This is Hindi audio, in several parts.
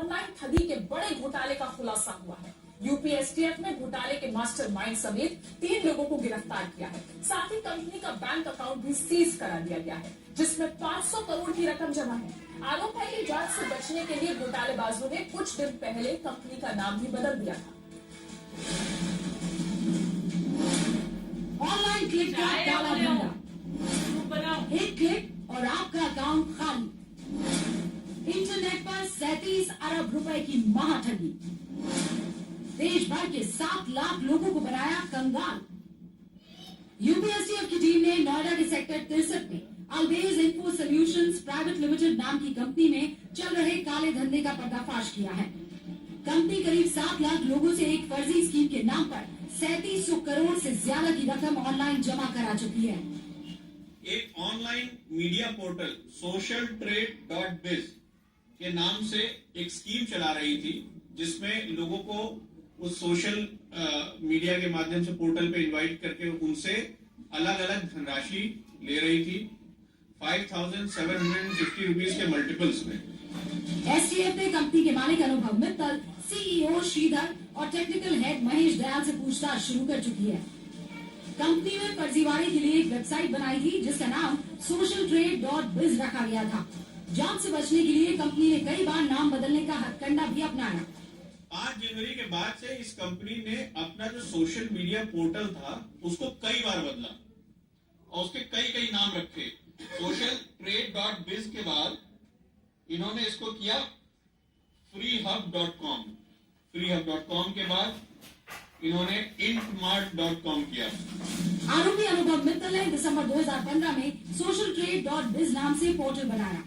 ऑनलाइन ठगी के बड़े घोटाले का खुलासा हुआ है। यूपी एसटीएफ ने घोटाले के मास्टरमाइंड समेत 3 लोगों को गिरफ्तार किया है। साथ ही कंपनी का बैंक अकाउंट भी सीज करा दिया गया है, जिसमें 500 करोड़ की रकम जमा है। आरोप है कि जांच से बचने के लिए घोटालेबाजों ने कुछ दिन पहले कंपनी का नाम भी बदल दिया था। ऑनलाइन क्लिक का काला धंधा, एक क्लिक और आपका अकाउंट खाली। इंटरनेट पर 37 अरब रुपए की महाठगी, देश भर के 7 लाख लोगों को बनाया कंगाल। यूपीएसटीएफ की टीम ने नोएडा के सेक्टर 63 में अलबेज इन्फो सॉल्यूशंस प्राइवेट लिमिटेड नाम की कंपनी में चल रहे काले धंधे का पर्दाफाश किया है। कंपनी करीब 7 लाख लोगों से एक फर्जी स्कीम के नाम पर 3700 करोड़ से ज्यादा की रकम ऑनलाइन जमा करा चुकी है। एक ऑनलाइन मीडिया पोर्टल socialtrade.biz के नाम से एक स्कीम चला रही थी, जिसमें लोगों को उस सोशल मीडिया के माध्यम से पोर्टल पे इनवाइट करके उनसे अलग अलग धनराशि ले रही थी 5,750 रुपीज के मल्टीपल्स में। एसटीएफ ने कंपनी के मालिक अनुभव मित्तल, सीईओ श्रीधर और टेक्निकल हेड महेश दयाल से पूछताछ शुरू कर चुकी है। कंपनी में फर्जीवाड़े के लिए एक वेबसाइट बनाई थी, जिसका नाम socialtrade.biz रखा गया था। जांच से बचने के लिए कंपनी ने कई बार नाम बदलने का हथकंडा भी अपनाया। 5 जनवरी के बाद से इस कंपनी ने अपना जो सोशल मीडिया पोर्टल था उसको कई बार बदला और उसके कई नाम रखे। socialtrade.biz के बाद इन्होंने इसको किया freehub.com, freehub.com के बाद इन्होंने intmart.com किया। आरोपी अनुभव मित्तल ने दिसंबर 2015 में socialtrade.biz नाम से पोर्टल बनाया।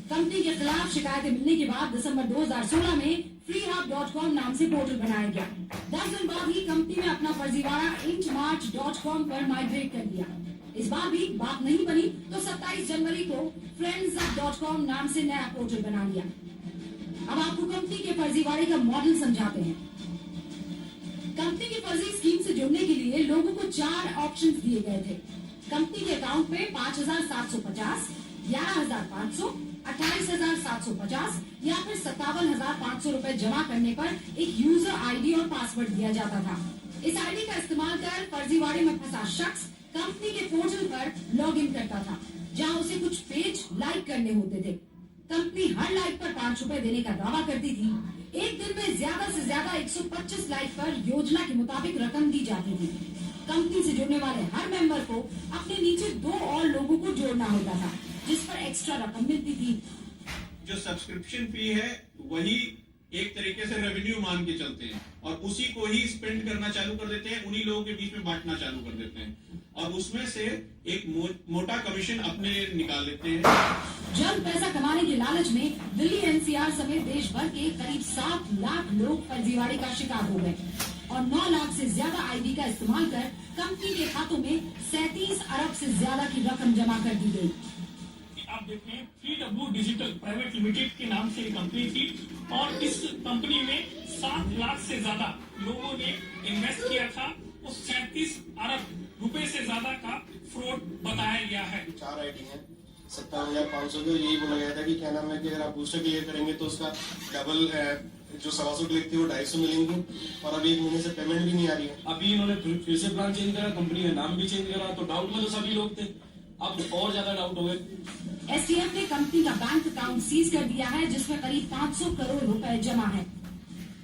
कंपनी के खिलाफ शिकायतें मिलने के बाद दिसंबर 2016 में freehub.com नाम से पोर्टल बनाया गया। 10 दिन बाद ही कंपनी ने अपना फर्जीवाड़ा intmart.com पर माइग्रेट कर दिया। इस बार भी बात नहीं बनी तो 27 जनवरी को friends.com नाम से नया पोर्टल बना लिया। अब आपको कंपनी के फर्जीवाड़े का मॉडल समझाते हैं। कंपनी की फर्जी स्कीम से जुड़ने के लिए लोगों को 4 ऑप्शंस दिए गए थे। कंपनी के अकाउंट में 5,750, 11,500, 28,750 या फिर 57,500 रुपए जमा करने पर एक यूजर आईडी और पासवर्ड दिया जाता था। इस आईडी का इस्तेमाल कर फर्जीवाड़े में फंसा शख्स कंपनी के पोर्टल पर लॉगिन करता था, जहां उसे कुछ पेज लाइक करने होते थे। कंपनी हर लाइक पर 5 रुपए देने का दावा करती थी। एक दिन में ज्यादा से ज्यादा 125 लाइक पर योजना के मुताबिक रकम दी जाती थी। कंपनी से जुड़ने वाले हर मेंबर को अपने नीचे 2 और लोगों को जोड़ना होता था, जिस पर एक्स्ट्रा रकम मिलती थी। जो सब्सक्रिप्शन फी है वही एक तरीके से रेवेन्यू मान के चलते हैं और उसी को ही स्पेंड करना चालू कर देते हैं, उन्हीं लोगों के बीच में बांटना चालू कर देते हैं और उसमें से एक मोटा कमीशन अपने निकाल लेते हैं। जल्द पैसा कमाने के लालच में दिल्ली एनसीआर समेत देश भर के करीब 7 लाख लोग फर्जीवाड़े का शिकार हो गए और 9 लाख से ज्यादा आईडी का इस्तेमाल कर कंपनी के खातों में 37 अरब से ज्यादा की रकम जमा कर दी गई। आप देखें PW डिजिटल प्राइवेट लिमिटेड के नाम से एक कंपनी थी और इस कंपनी में 7 लाख से ज्यादा लोगों ने इन्वेस्ट किया था। उस 37 अरब रुपए से ज्यादा का फ्रॉड बताया गया है। 4 आईडी है, 57,500 के। यही बोला गया था कि क्या नाम है कि अगर आप बूस्टर क्लियर करेंगे तो उसका डबल जो 125 क्लिक थी वो 250 मिलेंगे और अभी 1 महीने से पेमेंट भी नहीं आ रही है। अभी इन्होंने फिर से प्लान चेंज करा, कंपनी का नाम भी चेंज करा, तो डाउट में तो सभी लोग थे, अब और ज्यादा डाउट हो गए। एसटीएफ ने कंपनी का बैंक अकाउंट सीज कर दिया है, जिसमें करीब 500 करोड़ रुपए जमा है।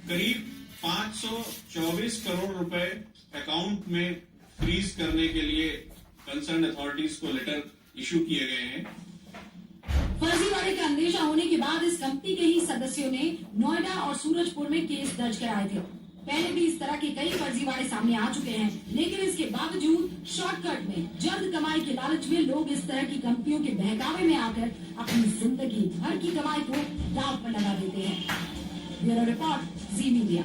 करीब 524 करोड़ रुपए अकाउंट में फ्रीज करने के लिए कंसर्न अथॉरिटीज को लेटर इशू किए गए हैं। फर्जीवाड़े का अंदेशा होने के बाद इस कंपनी के ही सदस्यों ने नोएडा और सूरजपुर में केस दर्ज कराए थे। पहले भी इस तरह के कई फर्जीवाड़े सामने आ चुके हैं, लेकिन इसके बावजूद शॉर्टकट में जल्द कमाई के लालच में लोग इस तरह की कंपनियों के बहकावे में आकर अपनी जिंदगी भर की कमाई को दांव पर लगा देते हैं। ब्यूरो रिपोर्ट, जी मीडिया।